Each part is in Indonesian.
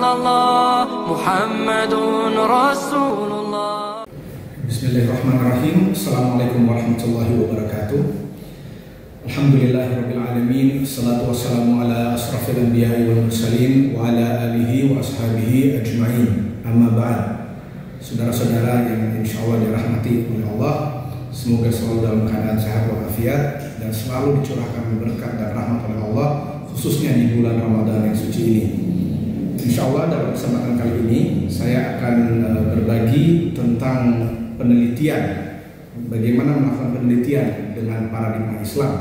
الله محمد رسول الله. Bismillahirrahmanirrahim. Assalamualaikum warahmatullahi wabarakatuh. Alhamdulillahirabbil alamin. Wassalatu wassalamu ala asrafil anbiya'i wal mursalin wa ala alihi wa ashabihi ajma'in. Amma ba'd. Saudara-saudara yang insyaallah dirahmati oleh Allah, semoga selalu dalam keadaan sehat walafiat dan selalu dicurahkan berkat dan rahmat oleh Allah, khususnya di bulan Ramadan yang suci ini. Insya Allah dalam kesempatan kali ini saya akan berbagi tentang penelitian, bagaimana melakukan penelitian dengan paradigma Islam.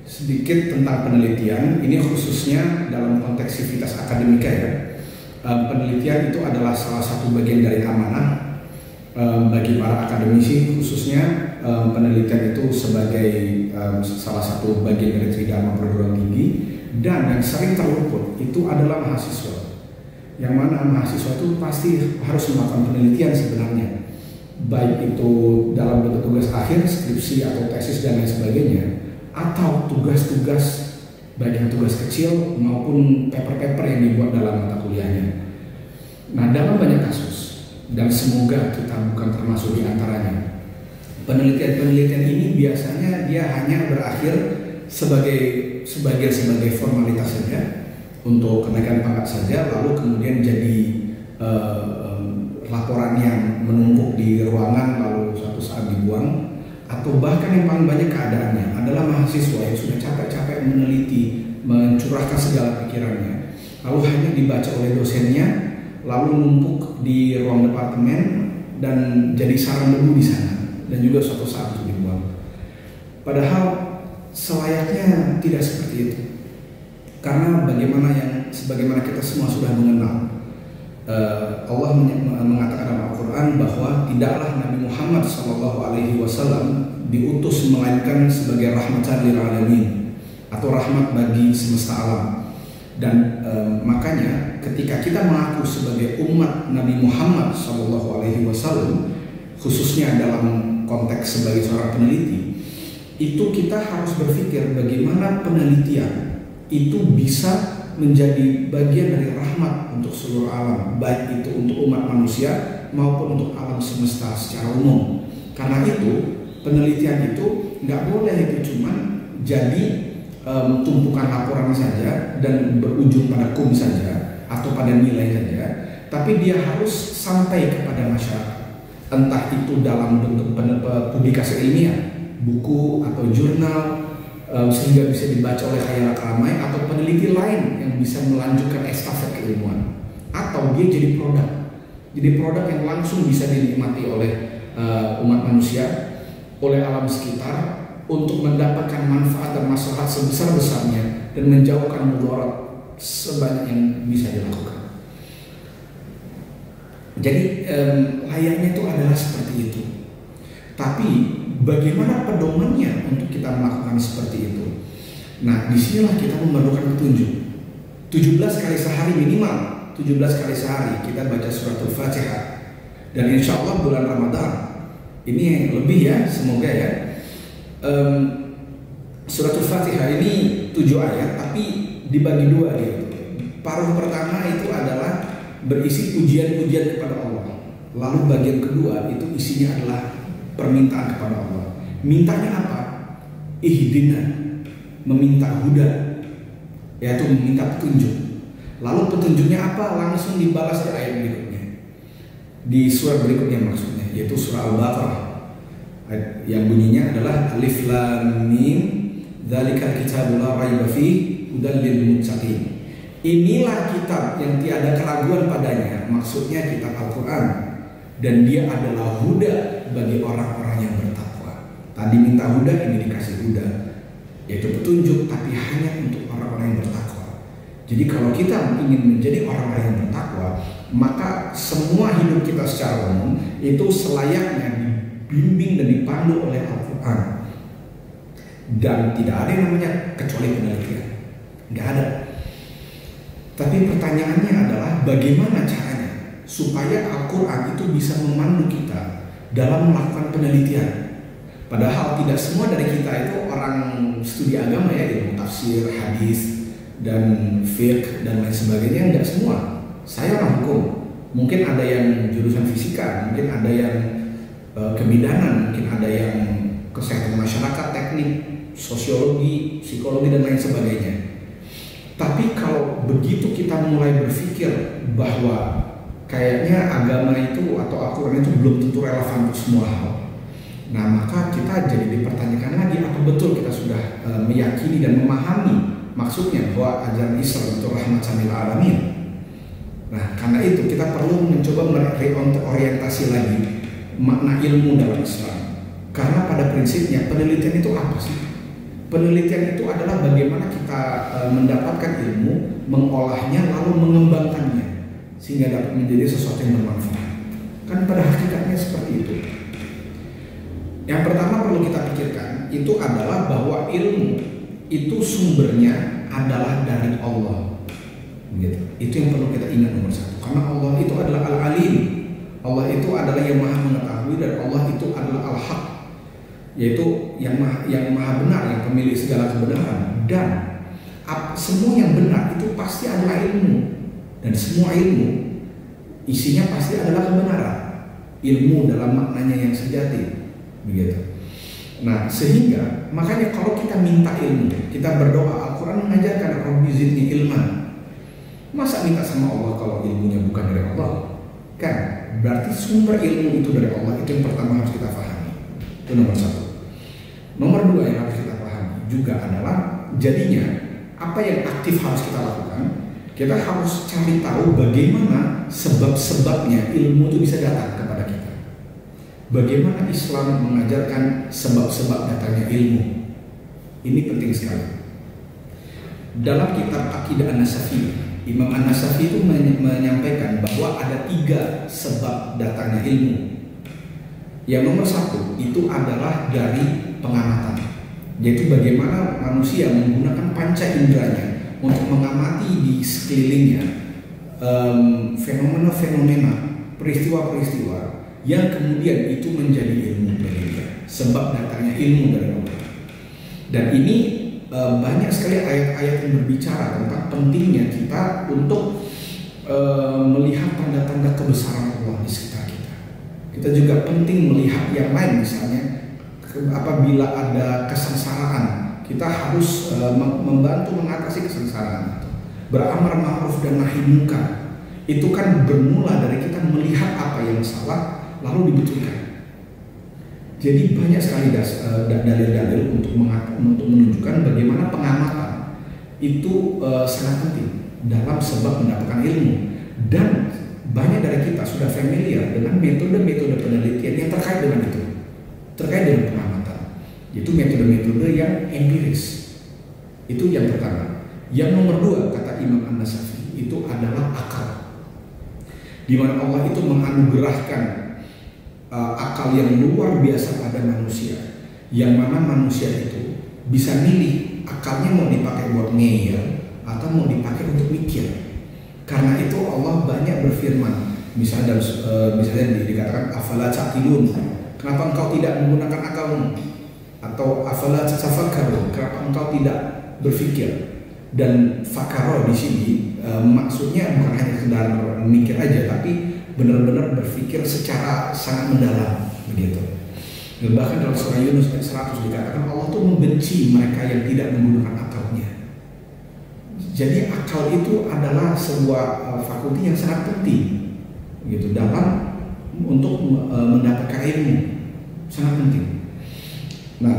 Sedikit tentang penelitian, ini khususnya dalam konteks sivitas akademika ya. Penelitian itu adalah salah satu bagian dari amanah bagi para akademisi, khususnya penelitian itu sebagai salah satu bagian dari tridharma perguruan tinggi. Dan yang sering terluput itu adalah mahasiswa, yang mana mahasiswa itu pasti harus melakukan penelitian sebenarnya, baik itu dalam bentuk tugas akhir, skripsi atau tesis dan lain sebagainya, atau tugas-tugas baik yang tugas kecil maupun paper-paper yang dibuat dalam mata kuliahnya. Nah, dalam banyak kasus, dan semoga kita bukan termasuk di antaranya, penelitian-penelitian ini biasanya dia hanya berakhir sebagai formalitas saja, untuk kenaikan pangkat saja, lalu kemudian jadi laporan yang menumpuk di ruangan lalu suatu saat dibuang, atau bahkan yang paling banyak keadaannya adalah mahasiswa yang sudah capek-capek meneliti, mencurahkan segala pikirannya, lalu hanya dibaca oleh dosennya, lalu numpuk di ruang departemen dan jadi sarang debu di sana, dan juga suatu saat itu dibuang. Padahal selayaknya tidak seperti itu, karena sebagaimana kita semua sudah mengenal, Allah mengatakan dalam Al-Quran bahwa tidaklah Nabi Muhammad SAW diutus melainkan sebagai rahmatan lil alamin, atau rahmat bagi semesta alam. Dan makanya ketika kita mengaku sebagai umat Nabi Muhammad SAW, khususnya dalam konteks sebagai seorang peneliti, itu kita harus berpikir bagaimana penelitian itu bisa menjadi bagian dari rahmat untuk seluruh alam, baik itu untuk umat manusia maupun untuk alam semesta secara umum. Karena itu penelitian itu nggak boleh itu cuma jadi tumpukan laporan saja dan berujung pada kum saja atau pada nilai saja, tapi dia harus sampai kepada masyarakat, entah itu dalam bentuk publikasi ilmiah, buku atau jurnal, sehingga bisa dibaca oleh khalayak ramai, atau peneliti lain yang bisa melanjutkan estafet keilmuan, atau dia jadi produk yang langsung bisa dinikmati oleh umat manusia, oleh alam sekitar, untuk mendapatkan manfaat dan maslahat sebesar-besarnya dan menjauhkan mudarat sebanyak yang bisa dilakukan. Jadi layaknya itu adalah seperti itu. Tapi bagaimana pedomannya untuk kita melakukan seperti itu? Nah, disinilah kita memerlukan petunjuk. 17 kali sehari minimal, 17 kali sehari kita baca suratul Fatihah. Dan insya Allah bulan Ramadan ini yang lebih ya, semoga ya. Suratul Fatihah ini 7 ayat, tapi dibagi 2 gitu. Paruh pertama itu adalah berisi pujian-pujian kepada Allah. Lalu bagian kedua itu isinya adalah permintaan kepada Allah. Mintanya apa? Ihdina, meminta huda, yaitu meminta petunjuk. Lalu petunjuknya apa? Langsung dibalas di ayat berikutnya, di surat berikutnya maksudnya, yaitu surah Al-Baqarah, yang bunyinya adalah Alif Lam Mim, dzalikal kitabul la raiba fihi hudal lil muttaqin. Inilah kitab yang tiada keraguan padanya, maksudnya kitab Al-Quran, dan dia adalah huda bagi orang-orang yang bertakwa. Tadi minta huda, ini dikasih huda, yaitu petunjuk, tapi hanya untuk orang-orang yang bertakwa. Jadi kalau kita ingin menjadi orang-orang yang bertakwa, maka semua hidup kita secara umum itu selayaknya dibimbing dan dipandu oleh Al-Quran. Dan tidak ada yang namanya kecuali penelitian, nggak ada. Tapi pertanyaannya adalah bagaimana caranya supaya Al-Quran itu bisa memandu kita dalam melakukan penelitian. Padahal tidak semua dari kita itu orang studi agama ya, ilmu tafsir, hadis, dan fiqh dan lain sebagainya, enggak semua. Saya orang hukum, mungkin ada yang jurusan fisika, mungkin ada yang kebidanan, mungkin ada yang kesehatan masyarakat, teknik, sosiologi, psikologi dan lain sebagainya. Tapi kalau begitu kita mulai berpikir bahwa kayaknya agama itu atau Al-Quran itu belum tentu relevan untuk semua hal, nah maka kita jadi dipertanyakan lagi apa betul kita sudah meyakini dan memahami maksudnya bahwa ajaran Islam itu rahmatan lil alamin. Nah karena itu kita perlu mencoba mereorientasi lagi makna ilmu dalam Islam. Karena pada prinsipnya penelitian itu apa sih? Penelitian itu adalah bagaimana kita mendapatkan ilmu, mengolahnya, lalu mengembangkannya sehingga dapat menjadi sesuatu yang bermanfaat. Kan pada hakikatnya seperti itu. Yang pertama perlu kita pikirkan itu adalah bahwa ilmu itu sumbernya adalah dari Allah. Gitu. Itu yang perlu kita ingat nomor satu. Karena Allah itu adalah Al-Alim. Allah itu adalah yang maha mengetahui dan Allah itu adalah Al-Haq, yaitu yang maha benar, yang pemilik segala kebenaran. Dan semua yang benar itu pasti adalah ilmu. Dan semua ilmu isinya pasti adalah kebenaran. Ilmu dalam maknanya yang sejati. Begitu. Nah sehingga makanya kalau kita minta ilmu, kita berdoa, Al-Quran mengajarkan Rabbi zidni ilman. Masa minta sama Allah kalau ilmunya bukan dari Allah? Kan berarti sumber ilmu itu dari Allah. Itu yang pertama harus kita pahami. Itu nomor satu. Nomor dua yang harus kita pahami juga adalah jadinya apa yang aktif harus kita lakukan. Kita harus cari tahu bagaimana sebab-sebabnya ilmu itu bisa datang kepada kita. Bagaimana Islam mengajarkan sebab-sebab datangnya ilmu. Ini penting sekali. Dalam kitab Aqidah An-Nasafi, Imam An-Nasafi itu menyampaikan bahwa ada 3 sebab datangnya ilmu. Yang nomor 1 itu adalah dari pengamatan, yaitu bagaimana manusia menggunakan panca inderanya untuk mengamati di sekelilingnya fenomena-fenomena, peristiwa-peristiwa yang kemudian itu menjadi ilmu bagi dia. Sebab datangnya ilmu dari Allah. Dan ini banyak sekali ayat-ayat yang berbicara tentang pentingnya kita untuk melihat tanda-tanda kebesaran Allah di sekitar kita. Kita juga penting melihat yang lain, misalnya apabila ada kesengsaraan, kita harus membantu mengatasi kesengsaraan itu. Beramar ma'ruf dan nahi munkar itu kan bermula dari kita melihat apa yang salah lalu dibetulkan. Jadi banyak sekali dalil-dalil untuk menunjukkan bagaimana pengamatan itu sangat penting dalam sebab mendapatkan ilmu. Dan banyak dari kita sudah familiar dengan metode-metode penelitian yang terkait dengan itu, terkait dengan pengamatan. Itu metode-metode yang empiris. Itu yang pertama. Yang nomor 2 kata Imam An-Nasafi itu adalah akal, di mana Allah itu menganugerahkan akal yang luar biasa pada manusia, yang mana manusia itu bisa milih akalnya mau dipakai buat ngeyel atau mau dipakai untuk mikir. Karena itu Allah banyak berfirman, misalnya dikatakan afala taqilun, kenapa engkau tidak menggunakan akalmu? Atau afala tatafakkarun, kenapa engkau tidak berpikir? Dan fakaro di sini maksudnya bukan hanya sekedar mikir aja, tapi benar-benar berpikir secara sangat mendalam begitu. Dan bahkan dalam surah Yunus ayat 100 dikatakan Allah tuh membenci mereka yang tidak menggunakan akalnya. Jadi akal itu adalah sebuah fakulti yang sangat penting gitu dalam untuk mendapatkan ilmu, sangat penting. Nah,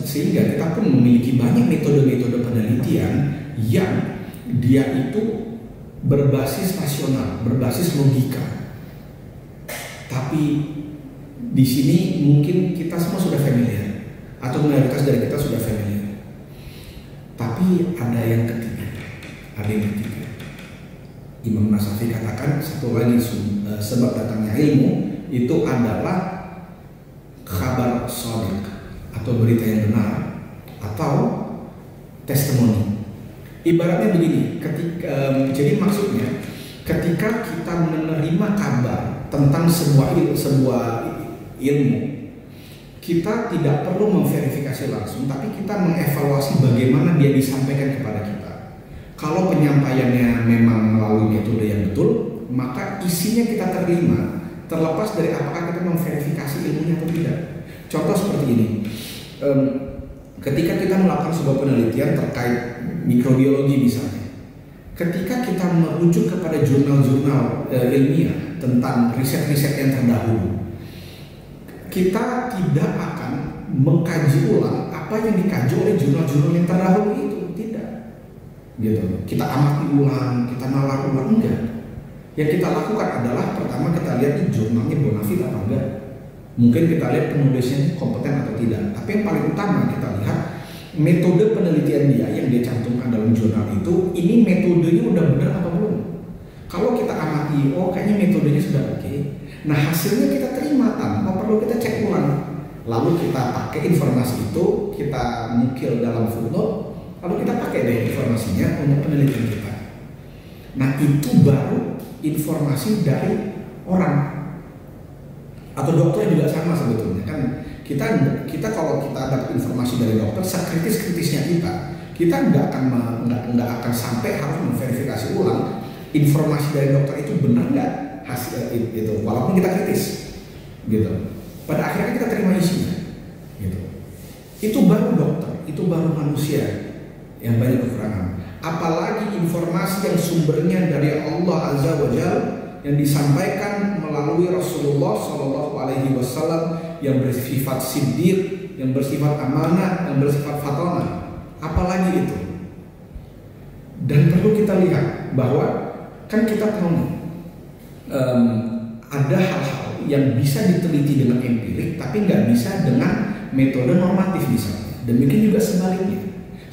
sehingga kita pun memiliki banyak metode-metode penelitian yang dia itu berbasis rasional, berbasis logika. Tapi di sini mungkin kita semua sudah familiar, atau mayoritas dari kita sudah familiar. Tapi ada yang ketiga, Imam Nasafi katakan satu lagi sebab datangnya ilmu itu adalah khabar shadiq atau berita yang benar atau testimoni. Ibaratnya begini, jadi maksudnya ketika kita menerima kabar tentang sebuah ilmu, kita tidak perlu memverifikasi langsung, tapi kita mengevaluasi bagaimana dia disampaikan kepada kita. Kalau penyampaiannya memang melalui metode yang betul, maka isinya kita terima, terlepas dari apakah kita memverifikasi ilmunya atau tidak. Contoh seperti ini, ketika kita melakukan sebuah penelitian terkait mikrobiologi misalnya, ketika kita merujuk kepada jurnal-jurnal ilmiah tentang riset-riset yang terdahulu, kita tidak akan mengkaji ulang apa yang dikaji oleh jurnal-jurnal yang terdahulu itu, tidak. Gitu. Kita amati ulang, kita nalar ulang, enggak. Yang kita lakukan adalah pertama kita lihat di jurnalnya bonafide apa enggak. Mungkin kita lihat penulisnya kompeten atau tidak. Tapi yang paling utama kita lihat metode penelitian dia yang dia cantumkan dalam jurnal itu, ini metodenya udah benar atau belum. Kalau kita amati, oh kayaknya metodenya sudah oke. Nah hasilnya kita terima tanpa perlu kita cek ulang. Lalu kita pakai informasi itu, kita nukil dalam footnote, lalu kita pakai deh informasinya untuk penelitian kita. Nah itu baru informasi dari orang. Atau dokter juga sama sebetulnya kan, kita kalau kita dapat informasi dari dokter, sekritis-kritisnya kita nggak akan sampai harus memverifikasi ulang informasi dari dokter itu benar nggak hasil itu, walaupun kita kritis gitu. Pada akhirnya kita terima isinya gitu. Itu baru dokter, itu baru manusia yang banyak kekurangan. Apalagi informasi yang sumbernya dari Allah Azza wa Jalla, yang disampaikan melalui Rasulullah Shallallahu Alaihi Wasallam, yang bersifat siddiq, yang bersifat amanah, yang bersifat fatonah. Apalagi itu. Dan perlu kita lihat bahwa kan kita tahu ada hal-hal yang bisa diteliti dengan empirik, tapi nggak bisa dengan metode normatif misalnya. Demikian juga sebaliknya.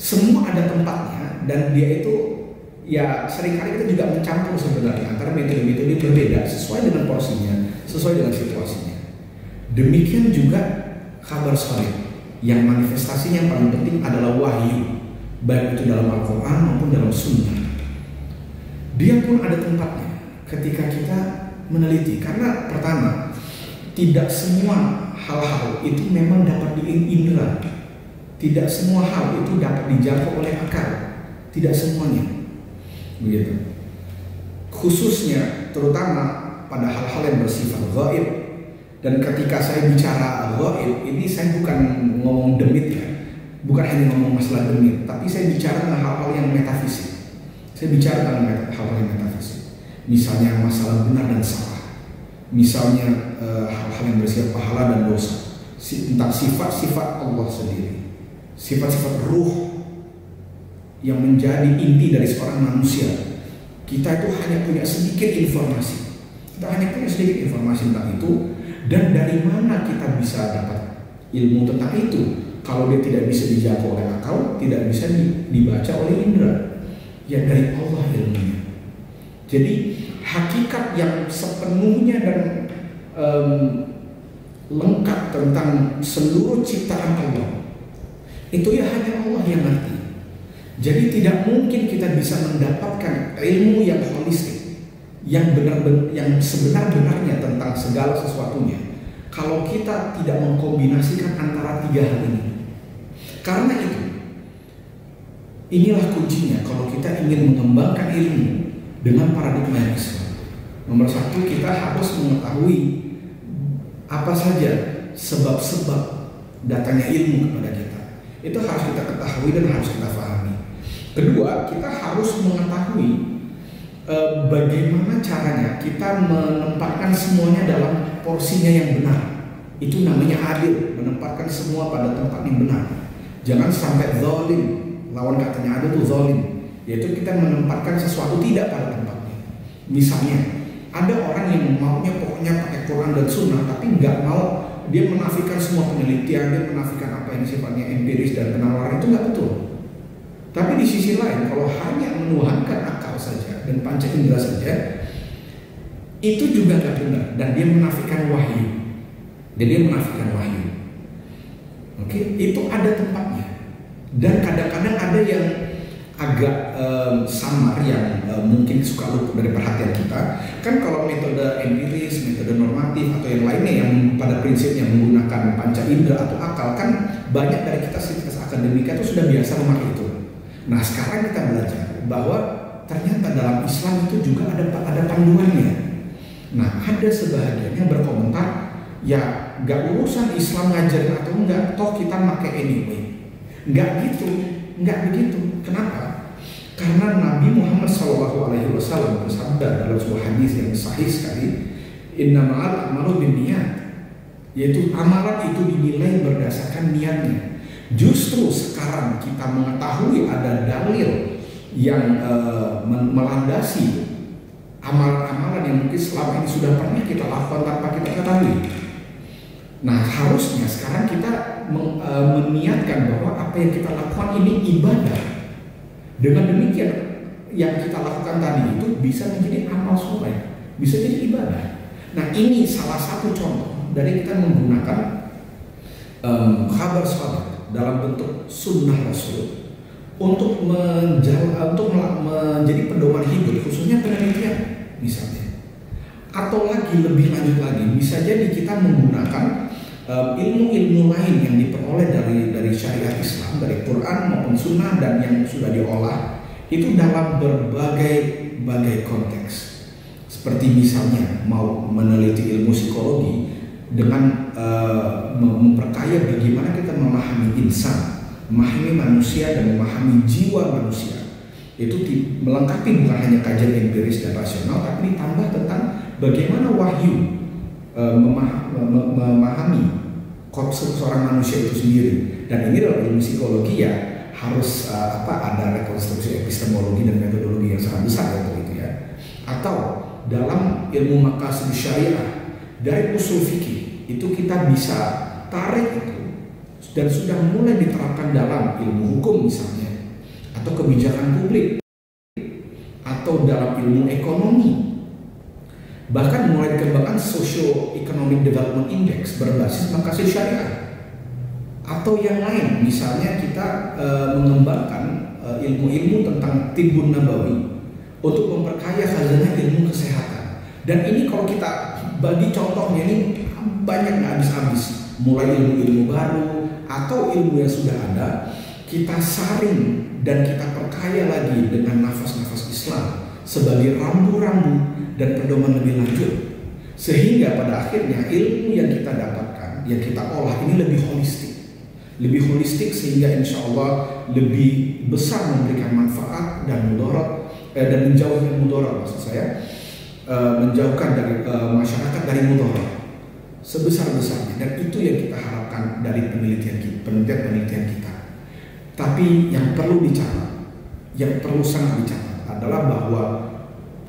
Semua ada tempatnya, dan dia itu ya seringkali kita juga mencampur sebenarnya antara metode-metode berbeda sesuai dengan porsinya, sesuai dengan situasinya. Demikian juga kabar sahih yang manifestasinya yang paling penting adalah wahyu, baik itu dalam Al-Quran maupun dalam Sunnah. Dia pun ada tempatnya ketika kita meneliti, karena pertama, tidak semua hal-hal itu memang dapat diindra, tidak semua hal itu dapat dijangkau oleh akal, tidak semuanya. Begitu. Khususnya terutama pada hal-hal yang bersifat gaib. Dan ketika saya bicara gaib, ini saya bukan ngomong demit ya, bukan hanya ngomong masalah demit, tapi saya bicara tentang hal-hal yang metafisik. Saya bicara tentang hal-hal yang metafisik. Misalnya masalah benar dan salah, misalnya hal-hal yang bersifat pahala dan dosa, tentang sifat-sifat Allah sendiri, sifat-sifat ruh yang menjadi inti dari seorang manusia. Kita itu hanya punya sedikit informasi. Kita hanya punya sedikit informasi tentang itu. Dan dari mana kita bisa dapat ilmu tentang itu? Kalau dia tidak bisa dijangkau oleh akal, tidak bisa dibaca oleh indera, ya dari Allah ilmunya. Jadi hakikat yang sepenuhnya dan lengkap tentang seluruh ciptaan Allah, itu ya hanya Allah yang ngerti. Jadi tidak mungkin kita bisa mendapatkan ilmu yang holistik, yang sebenar-benarnya tentang segala sesuatunya, kalau kita tidak mengkombinasikan antara tiga hal ini. Karena itu, inilah kuncinya kalau kita ingin mengembangkan ilmu dengan paradigma yang Islam. Nomor satu, kita harus mengetahui apa saja sebab-sebab datangnya ilmu kepada kita. Itu harus kita ketahui dan harus kita pahami. Kedua, kita harus mengetahui bagaimana caranya kita menempatkan semuanya dalam porsinya yang benar. Itu namanya adil, menempatkan semua pada tempat yang benar. Jangan sampai zalim. Lawan katanya adil itu zalim, yaitu kita menempatkan sesuatu tidak pada tempatnya. Misalnya, ada orang yang maunya pokoknya pakai Quran dan Sunnah, tapi nggak mau, dia menafikan semua penelitian, dia menafikan apa yang sifatnya empiris dan penawaran, itu nggak betul. Tapi di sisi lain, kalau hanya menuhankan akal saja dan panca indera saja, itu juga nggak benar, dan dia menafikan wahyu. Oke, itu ada tempatnya. Dan kadang-kadang ada yang agak samar, yang mungkin suka luput dari perhatian kita. Kan kalau metode empiris, metode normatif atau yang lainnya yang pada prinsipnya menggunakan panca indera atau akal, kan banyak dari kita sivitas akademika itu sudah biasa memakai itu. Nah sekarang kita belajar bahwa ternyata dalam Islam itu juga ada panduannya. Nah, ada sebahagian yang berkomentar, ya nggak urusan Islam ngajarin atau enggak, toh kita pakai anyway. Nggak gitu, nggak begitu. Kenapa? Karena Nabi Muhammad SAW bersabda dalam sebuah hadis yang sahih sekali, innamal a'malu binniyat, yaitu amalan itu dinilai berdasarkan niatnya. Justru sekarang kita mengetahui ada dalil yang melandasi amalan-amalan yang mungkin selama ini sudah pernah kita lakukan tanpa kita ketahui. Nah, harusnya sekarang kita meniatkan bahwa apa yang kita lakukan ini ibadah. Dengan demikian, yang kita lakukan tadi itu bisa menjadi amal soleh, bisa jadi ibadah. Nah, ini salah satu contoh dari kita menggunakan kabar sahabat dalam bentuk sunnah Rasul untuk menjadi pedoman hidup, khususnya penelitian misalnya. Atau lagi lebih lanjut lagi, bisa jadi kita menggunakan ilmu-ilmu lain yang diperoleh dari syariat Islam, dari Quran maupun Sunnah, dan yang sudah diolah itu dalam berbagai konteks. Seperti misalnya mau meneliti ilmu psikologi dengan memperkaya bagaimana kita memahami insan, memahami manusia dan memahami jiwa manusia. Itu melengkapi bukan hanya kajian empiris dan rasional, tapi ditambah tentang bagaimana wahyu memahami seorang manusia itu sendiri. Dan ini dalam ilmu psikologi ya harus ada rekonstruksi epistemologi dan metodologi yang sangat besar untuk itu ya. Atau dalam ilmu maqasid syariah dari usul fikih itu kita bisa tarik itu dan sudah mulai diterapkan dalam ilmu hukum misalnya, atau kebijakan publik, atau dalam ilmu ekonomi. Bahkan mulai dikembangkan Socio-Economic Development Index berbasis maqasid syariah. Atau yang lain, misalnya kita mengembangkan ilmu-ilmu tentang tibbun nabawi untuk memperkaya khazanah ilmu kesehatan. Dan ini kalau kita bagi contohnya ini banyak nggak habis-habis. Mulai ilmu-ilmu baru atau ilmu yang sudah ada, kita saring dan kita perkaya lagi dengan nafas-nafas Islam sebagai rambu-rambu dan pedoman lebih lanjut, sehingga pada akhirnya ilmu yang kita dapatkan, yang kita olah ini lebih holistik sehingga insya Allah lebih besar memberikan manfaat dan mudarat dan menjauhkan mudarat, maksud saya menjauhkan dari masyarakat dari mudarat sebesar-besarnya. Dan itu yang kita harapkan dari penelitian kita. Tapi yang perlu dicatat, yang perlu sangat dicatat adalah bahwa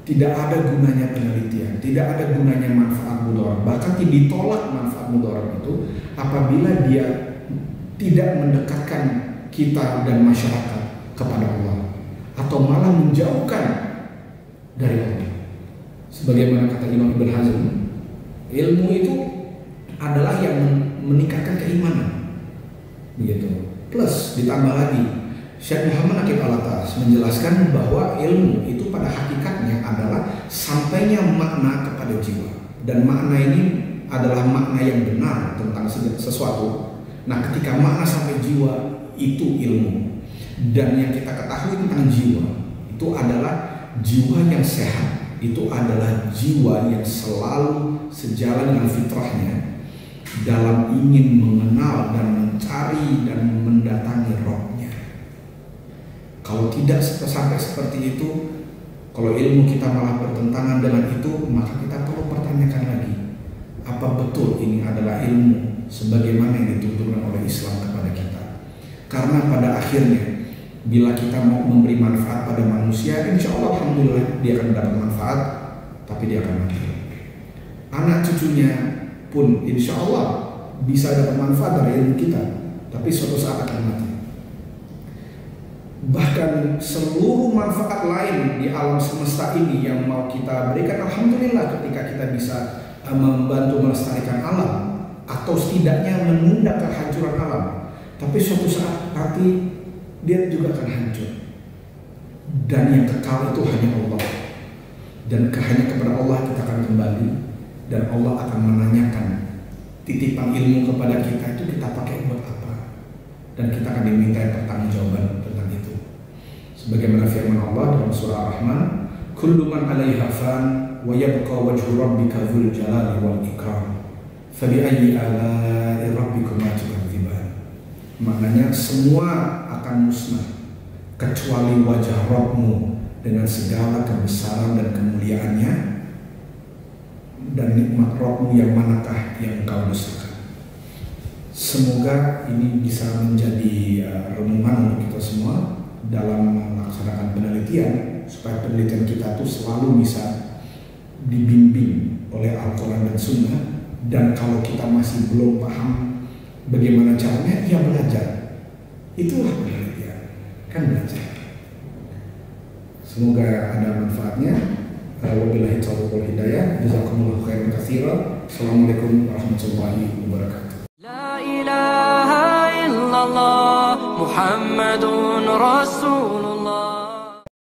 tidak ada gunanya penelitian, tidak ada gunanya manfaat mudarat, bahkan ditolak manfaat mudarat itu apabila dia tidak mendekatkan kita dan masyarakat kepada Allah, atau malah menjauhkan dari Allah. Sebagaimana kata Imam Ibn Hazm, ilmu itu adalah yang meningkatkan keimanan, begitu. Plus ditambah lagi, Syekh Muhammad Aqib Al-Atas menjelaskan bahwa ilmu itu pada hakikatnya adalah sampainya makna kepada jiwa, dan makna ini adalah makna yang benar tentang sesuatu. Nah, ketika makna sampai jiwa itu ilmu, dan yang kita ketahui tentang jiwa itu adalah jiwa yang sehat, itu adalah jiwa yang selalu sejalan dengan fitrahnya dalam ingin mengenal dan mencari dan mendatangi rohnya. Kalau tidak sampai seperti itu, kalau ilmu kita malah bertentangan dengan itu, maka kita perlu pertanyakan lagi, apa betul ini adalah ilmu sebagaimana yang dituntunkan oleh Islam kepada kita? Karena pada akhirnya bila kita mau memberi manfaat pada manusia, insya Allah alhamdulillah dia akan dapat manfaat, tapi dia akan mati. Anak cucunya pun insya Allah bisa dapat manfaat dari ilmu kita, tapi suatu saat akan mati. Bahkan seluruh manfaat lain di alam semesta ini yang mau kita berikan, alhamdulillah ketika kita bisa membantu melestarikan alam atau setidaknya menunda kehancuran alam. Tapi suatu saat nanti dia juga akan hancur. Dan yang kekal itu hanya Allah. Dan hanya kepada Allah kita akan kembali. Dan Allah akan menanyakan titipan ilmu kepada kita itu kita pakai buat apa. Dan kita akan diminta pertanggungjawaban tentang itu. Sebagaimana firman Allah dalam surah Ar-Rahman, kullu man 'alaiha fan wa yabqa wajhu rabbika dzul jalali wal ikram. Fa bi ayyi ala'i rabbikuma tukadziban. Maknanya semua akan musnah kecuali wajah Rabbmu dengan segala kebesaran dan kemuliaannya, dan nikmat Rabbmu yang manakah yang engkau dustakan. Semoga ini bisa menjadi renungan untuk kita semua dalam melaksanakan penelitian, supaya penelitian kita tuh selalu bisa dibimbing oleh Al-Quran dan Sunnah. Dan kalau kita masih belum paham bagaimana caranya, ya belajar. Itulah penelitian, kan belajar. Semoga ada manfaatnya. Wabillahi taufiq wal hidayah. Jazakumullahu khairan katsiran. Assalamualaikum warahmatullahi wabarakatuh. La ilaha illallah Muhammadun Rasulullah.